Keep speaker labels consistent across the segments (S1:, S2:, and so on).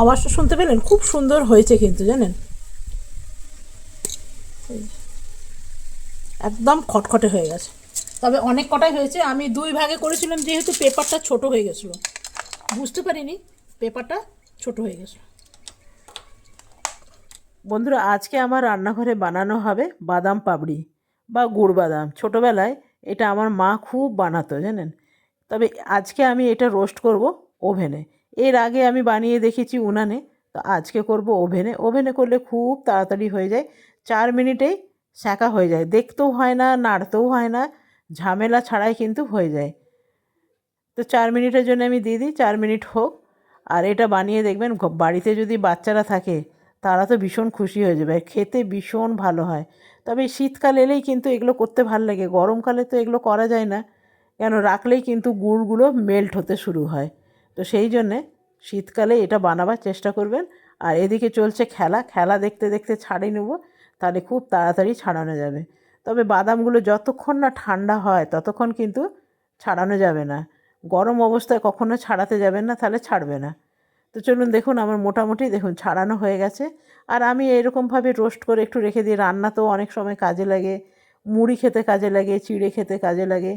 S1: আওয়াজটা শুনতে পেলেন? খুব সুন্দর হয়েছে কিন্তু, জানেন, একদম খটখটে হয়ে গেছে। তবে অনেক কটাই হয়েছে, আমি দুই ভাগে করেছিলাম যেহেতু পেপারটা ছোট হয়ে গেছিলো, বুঝতে পারিনি পেপারটা ছোট হয়ে গেছে। বন্ধুরা, আজকে আমার রান্নাঘরে বানানো হবে বাদাম পাপড়ি বা গুড় বাদাম। ছোটোবেলায় এটা আমার মা খুব বানাতো, জানেন। তবে আজকে আমি এটা রোস্ট করব ওভেনে। এর আগে আমি বানিয়ে দেখেছি উনানে, তো আজকে করব ওভেনে। ওভেনে করলে খুব তাড়াতাড়ি হয়ে যায়, 4 মিনিটেই সেঁকা হয়ে যায়, দেখতেও হয় না, নাড়তেও হয় না, ঝামেলা ছাড়াই কিন্তু হয়ে যায়। তো 4 মিনিটের জন্য আমি দিয়ে দিই, 4 মিনিট হোক। আর এটা বানিয়ে দেখবেন, বাড়িতে যদি বাচ্চারা থাকে তারা তো ভীষণ খুশি হয়ে যাবে, খেতে ভীষণ ভালো হয়। তবে শীতকাল এলেই কিন্তু এগুলো করতে ভালো লাগে, গরমকালে তো এগুলো করা যায় না, কেন রাখলেই কিন্তু গুড়গুলো মেল্ট হতে শুরু হয়। তো সেই জন্যে শীতকালে এটা বানাবার চেষ্টা করবেন। আর এদিকে চলছে খেলা, খেলা দেখতে দেখতে ছাড়িয়ে নেব, তাহলে খুব তাড়াতাড়ি ছাড়ানো যাবে। তবে বাদামগুলো যতক্ষণ না ঠান্ডা হয় ততক্ষণ কিন্তু ছাড়ানো যাবে না, গরম অবস্থায় কখনো ছাড়াতে যাবেন না, তাহলে ছাড়বে না। তো চলুন দেখুন, আমার মোটামুটি দেখুন ছাড়ানো হয়ে গেছে। আর আমি এরকমভাবে রোস্ট করে একটু রেখে দিই, রান্না তো অনেক সময় কাজে লাগে, মুড়ি খেতে কাজে লাগে, চিড়ে খেতে কাজে লাগে।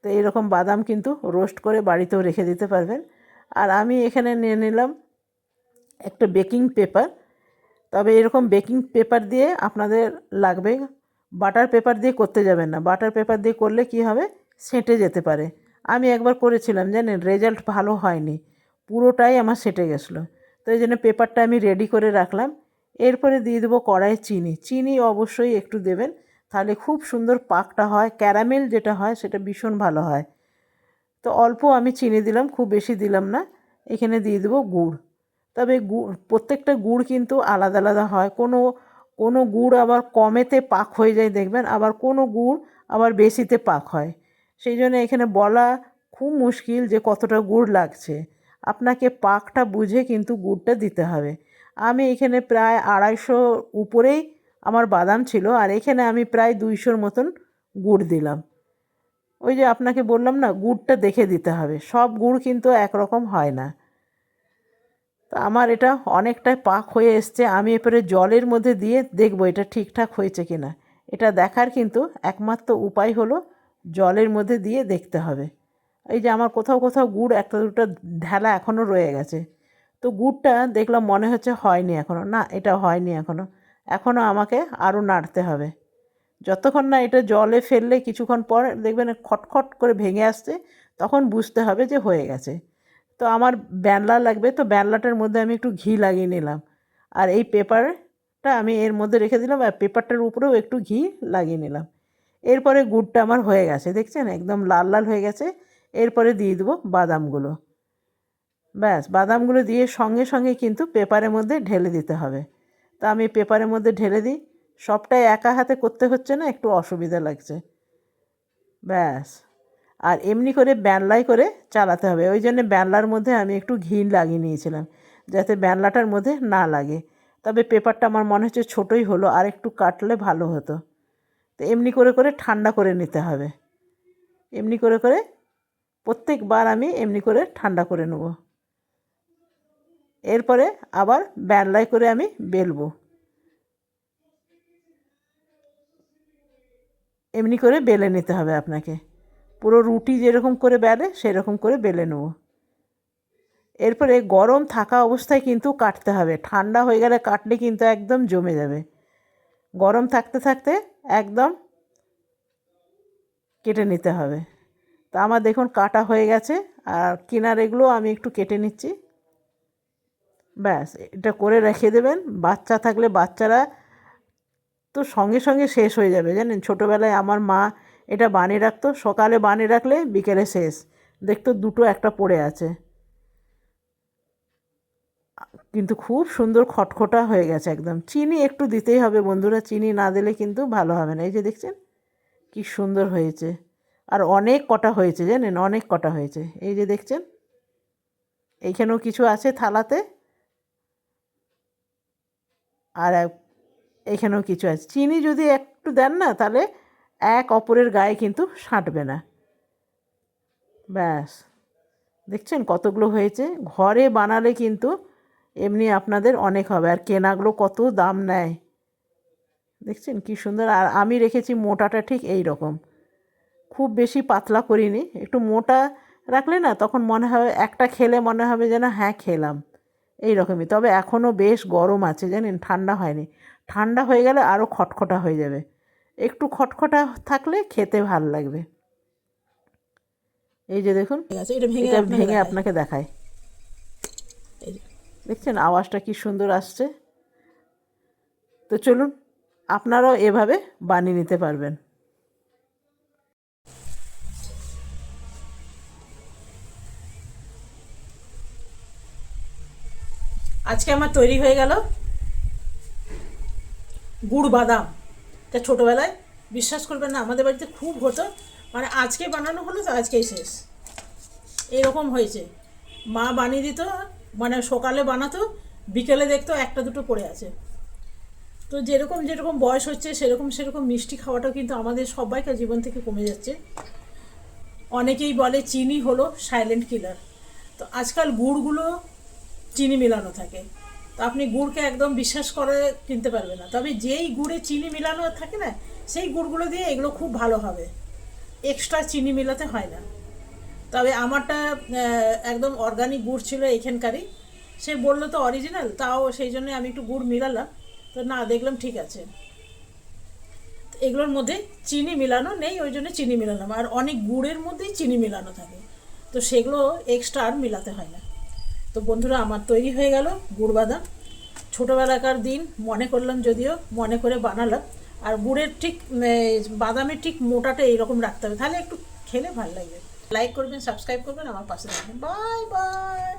S1: তো এরকম বাদাম কিন্তু রোস্ট করে বাড়িতেও রেখে দিতে পারবেন। আর আমি এখানে নিয়ে নিলাম একটা বেকিং পেপার। তবে এরকম বেকিং পেপার দিয়ে আপনাদের লাগবে, বাটার পেপার দিয়ে করতে যাবেন না, বাটার পেপার দিয়ে করলে কি হবে, সেঁটে যেতে পারে। আমি একবার করেছিলাম, জানেন, রেজাল্ট ভালো হয়নি, পুরোটাই আমার সেঁটে গেছিলো। তো এই জন্য পেপারটা আমি রেডি করে রাখলাম। এরপরে দিয়ে দেবো কড়াইয়ে চিনি, চিনি অবশ্যই একটু দেবেন, তাহলে খুব সুন্দর পাকটা হয়, ক্যারামেল যেটা হয় সেটা ভীষণ ভালো হয়। তো অল্প আমি চিনি দিলাম, খুব বেশি দিলাম না। এখানে দিয়ে দেবো গুড়। তবে গুড়, প্রত্যেকটা গুড় কিন্তু আলাদা আলাদা হয়, কোনো কোনো গুড় আবার কমেতে পাক হয়ে যায় দেখবেন, আবার কোনো গুড় আবার বেশিতে পাক হয়। সেই জন্য এখানে বলা খুব মুশকিল যে কতটা গুড় লাগছে। আপনাকে পাকটা বুঝে কিন্তু গুড়টা দিতে হবে। আমি এখানে প্রায় 250 উপরেই আমার বাদাম ছিল, আর এখানে আমি প্রায় 200-র মতন গুড় দিলাম। ওই যে আপনাকে বললাম না, গুড়টা দেখে দিতে হবে, সব গুড় কিন্তু একরকম হয় না। তো আমার এটা অনেকটাই পাক হয়ে এসছে, আমি এরপরে জলের মধ্যে দিয়ে দেখবো এটা ঠিকঠাক হয়েছে কি না। এটা দেখার কিন্তু একমাত্র উপায় হলো জলের মধ্যে দিয়ে দেখতে হবে। এই যে আমার কোথাও কোথাও গুড় একটা দুটো ঢেলা এখনও রয়ে গেছে, তো গুড়টা দেখলাম মনে হচ্ছে হয়নি এখনও, না এটা হয়নি এখনও, এখনও আমাকে আরও নাড়তে হবে। যতক্ষণ না এটা জলে ফেললে কিছুক্ষণ পর দেখবেন খটখট করে ভেঙে আসছে, তখন বুঝতে হবে যে হয়ে গেছে। তো আমার ব্যানলা লাগবে, তো ব্যানলাটার মধ্যে আমি একটু ঘি লাগিয়ে নিলাম, আর এই পেপারটা আমি এর মধ্যে রেখে দিলাম, আর পেপারটার উপরেও একটু ঘি লাগিয়ে নিলাম। এরপরে গুড়টা আমার হয়ে গেছে, দেখছেন একদম লাল লাল হয়ে গেছে। এরপরে দিয়ে দেবো বাদামগুলো। ব্যাস, বাদামগুলো দিয়ে সঙ্গে সঙ্গে কিন্তু পেপারের মধ্যে ঢেলে দিতে হবে। তা আমি পেপারের মধ্যে ঢেলে দিই, সবটাই একা হাতে করতে হচ্ছে না, একটু অসুবিধা লাগছে। ব্যাস, আর এমনি করে ব্যানলাই করে চালাতে হবে, ওই জন্য ব্যানলার মধ্যে আমি একটু ঘি লাগিয়ে নিয়েছিলাম, যাতে ব্যানলাটার মধ্যে না লাগে। তবে পেপারটা আমার মনে হচ্ছে ছোটোই হলো, আর একটু কাটলে ভালো হতো। তো এমনি করে করে ঠান্ডা করে নিতে হবে, এমনি করে করে প্রত্যেকবার আমি এমনি করে ঠান্ডা করে নেব। এরপরে আবার ব্যানলাই করে আমি বেলবো, এমনি করে বেলে নিতে হবে আপনাকে, পুরো রুটি যেরকম করে বেলে সেরকম করে বেলে নেব। এরপরে গরম থাকা অবস্থায় কিন্তু কাটতে হবে, ঠান্ডা হয়ে গেলে কাটলে কিন্তু একদম জমে যাবে। গরম থাকতে থাকতে একদম কেটে নিতে হবে। তা আমার দেখুন কাটা হয়ে গেছে, আর কিনার এগুলো আমি একটু কেটে নিচ্ছি। ব্যাস, এটা করে রেখে দেবেন, বাচ্চা থাকলে বাচ্চারা তো সঙ্গে সঙ্গে শেষ হয়ে যাবে, জানেন। ছোটোবেলায় আমার মা এটা বানিয়ে রাখতো, সকালে বানিয়ে রাখলে বিকেলে শেষ, দেখতো দুটো একটা পড়ে আছে। কিন্তু খুব সুন্দর খটখটা হয়ে গেছে একদম। চিনি একটু দিতেই হবে বন্ধুরা, চিনি না দিলে কিন্তু ভালো হবে না। এই যে দেখছেন কি সুন্দর হয়েছে, আর অনেক কটা হয়েছে জানেন, অনেক কটা হয়েছে। এই যে দেখছেন এইখানেও কিছু আছে থালাতে, আর এইখানেও কিছু আছে। চিনি যদি একটু দেন না, তাহলে এক অপরের গায়ে কিন্তু সাঁটবে না। ব্যাস, দেখছেন কতগুলো হয়েছে। ঘরে বানালে কিন্তু এমনি আপনাদের অনেক হবে, আর কেনাগুলো কত দাম নেয় দেখছেন কি সুন্দর। আর আমি রেখেছি মোটাটা ঠিক এই রকম, খুব বেশি পাতলা করিনি, একটু মোটা রাখলে না তখন মনে হবে একটা খেলে মনে হবে যেন হ্যাঁ খেলাম, এই রকমই। তবে এখনও বেশ গরম আছে জানেন, ঠান্ডা হয়নি। ঠান্ডা হয়ে গেলে আরও খটখটা হয়ে যাবে, একটু খটখটা থাকলে খেতে ভাল লাগবে। এই যে দেখুন, এটা ভেঙে আপনাকে দেখায়, দেখছেন আওয়াজটা কি সুন্দর আসছে। তো চলুন আপনারাও এভাবে বানিয়ে নিতে পারবেন। আজকে আমার তৈরি হয়ে গেল গুড় বাদাম। এটা ছোটোবেলায় বিশ্বাস করবেন না আমাদের বাড়িতে খুব হতো, মানে আজকে বানানো হলো তো আজকেই শেষ, এরকম হয়েছে। মা বানিয়ে দিত, মানে সকালে বানাতো, বিকেলে দেখতো একটা দুটো পড়ে আছে। তো যেরকম যেরকম বয়স হচ্ছে সেরকম সেরকম মিষ্টি খাওয়াটাও কিন্তু আমাদের সবাইকার জীবন থেকে কমে যাচ্ছে। অনেকেই বলে চিনি হলো সাইলেন্ট কিলার। তো আজকাল গুড়গুলো চিনি মেলানো থাকে, তো আপনি গুড়কে একদম বিশ্বাস করে কিনতে পারবেন না। তবে যেই গুড়ে চিনি মেলানো থাকে না, সেই গুড়গুলো দিয়ে এগুলো খুব ভালো হবে, এক্সট্রা চিনি মেলাতে হয় না। তবে আমারটা একদম অর্গানিক গুড় ছিল এখানকারই, সে বললো তো অরিজিনাল, তাও সেই জন্য আমি একটু গুড় মিলালাম। তো না, দেখলাম ঠিক আছে, এগুলোর মধ্যে চিনি মেলানো নেই, ওই জন্য চিনি মেলালাম। আর অনেক গুড়ের মধ্যেই চিনি মেলানো থাকে, তো সেগুলো এক্সট্রা আর মেলাতে হয় না। তো বন্ধুরা, আমার তৈরি হয়ে গেল গুড় বাদাম। ছোটোবেলাকার দিন মনে করলাম, যদিও মনে করে বানালাম। আর গুড়ের ঠিক বাদামের ঠিক মোটাটা এইরকম রাখতে হবে, তাহলে একটু খেলে ভালো লাগবে। লাইক করবেন, সাবস্ক্রাইব করবেন, আমার পাশে থাকবেন। Bye bye.